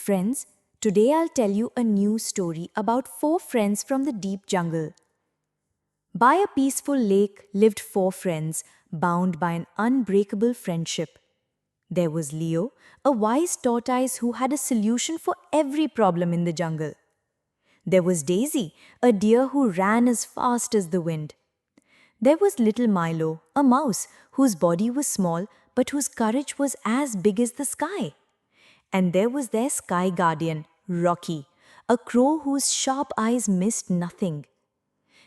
Friends, today I'll tell you a new story about four friends from the deep jungle. By a peaceful lake lived four friends, bound by an unbreakable friendship. There was Leo, a wise tortoise who had a solution for every problem in the jungle. There was Daisy, a deer who ran as fast as the wind. There was little Milo, a mouse whose body was small but whose courage was as big as the sky. And there was their sky guardian, Rocky, a crow whose sharp eyes missed nothing.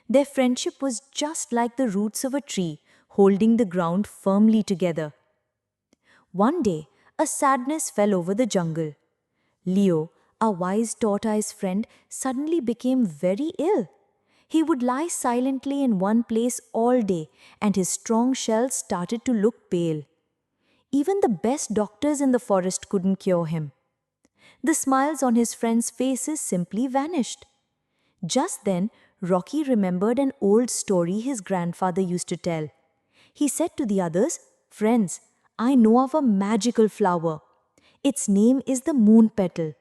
Their friendship was just like the roots of a tree, holding the ground firmly together. One day, a sadness fell over the jungle. Leo, our wise tortoise friend, suddenly became very ill. He would lie silently in one place all day, and his strong shell started to look pale. Even the best doctors in the forest couldn't cure him. The smiles on his friends' faces simply vanished. Just then, Rocky remembered an old story his grandfather used to tell. He said to the others, "Friends, I know of a magical flower. Its name is the moon petal.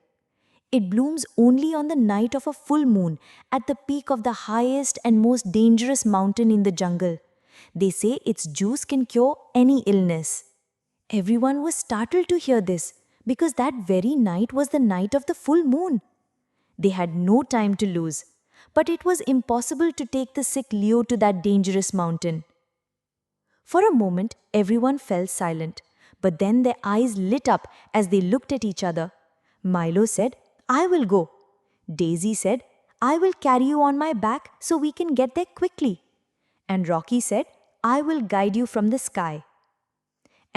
It blooms only on the night of a full moon at the peak of the highest and most dangerous mountain in the jungle. They say its juice can cure any illness." Everyone was startled to hear this because that very night was the night of the full moon. They had no time to lose, but it was impossible to take the sick Leo to that dangerous mountain. For a moment, everyone fell silent, but then their eyes lit up as they looked at each other. Milo said, "I will go." Daisy said, "I will carry you on my back so we can get there quickly." And Rocky said, "I will guide you from the sky."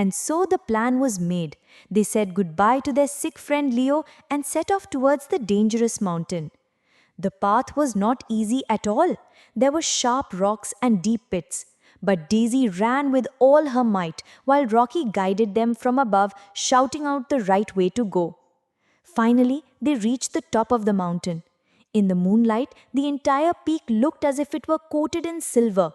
And so the plan was made. They said goodbye to their sick friend Leo and set off towards the dangerous mountain. The path was not easy at all. There were sharp rocks and deep pits. But Daisy ran with all her might while Rocky guided them from above, shouting out the right way to go. Finally, they reached the top of the mountain. In the moonlight, the entire peak looked as if it were coated in silver.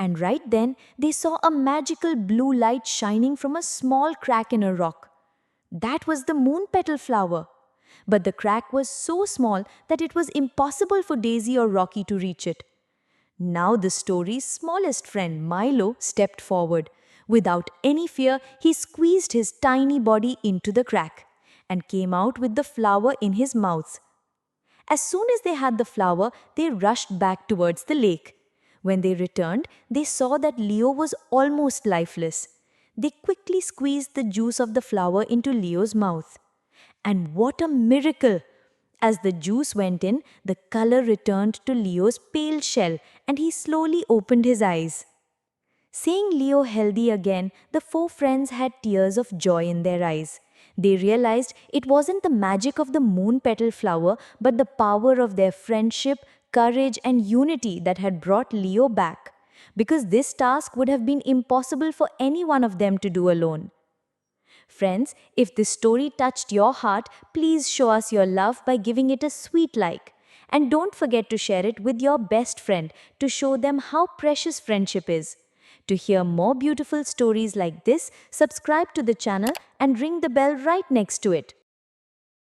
And right then, they saw a magical blue light shining from a small crack in a rock. That was the moon petal flower. But the crack was so small that it was impossible for Daisy or Rocky to reach it. Now the story's smallest friend, Milo, stepped forward. Without any fear, he squeezed his tiny body into the crack and came out with the flower in his mouth. As soon as they had the flower, they rushed back towards the lake. When they returned, they saw that Leo was almost lifeless. They quickly squeezed the juice of the flower into Leo's mouth. And what a miracle! As the juice went in, the color returned to Leo's pale shell and he slowly opened his eyes. Seeing Leo healthy again, the four friends had tears of joy in their eyes. They realized it wasn't the magic of the moon petal flower, but the power of their friendship, courage, and unity that had brought Leo back. Because this task would have been impossible for any one of them to do alone. Friends, if this story touched your heart, please show us your love by giving it a sweet like. And don't forget to share it with your best friend to show them how precious friendship is. To hear more beautiful stories like this, subscribe to the channel and ring the bell right next to it.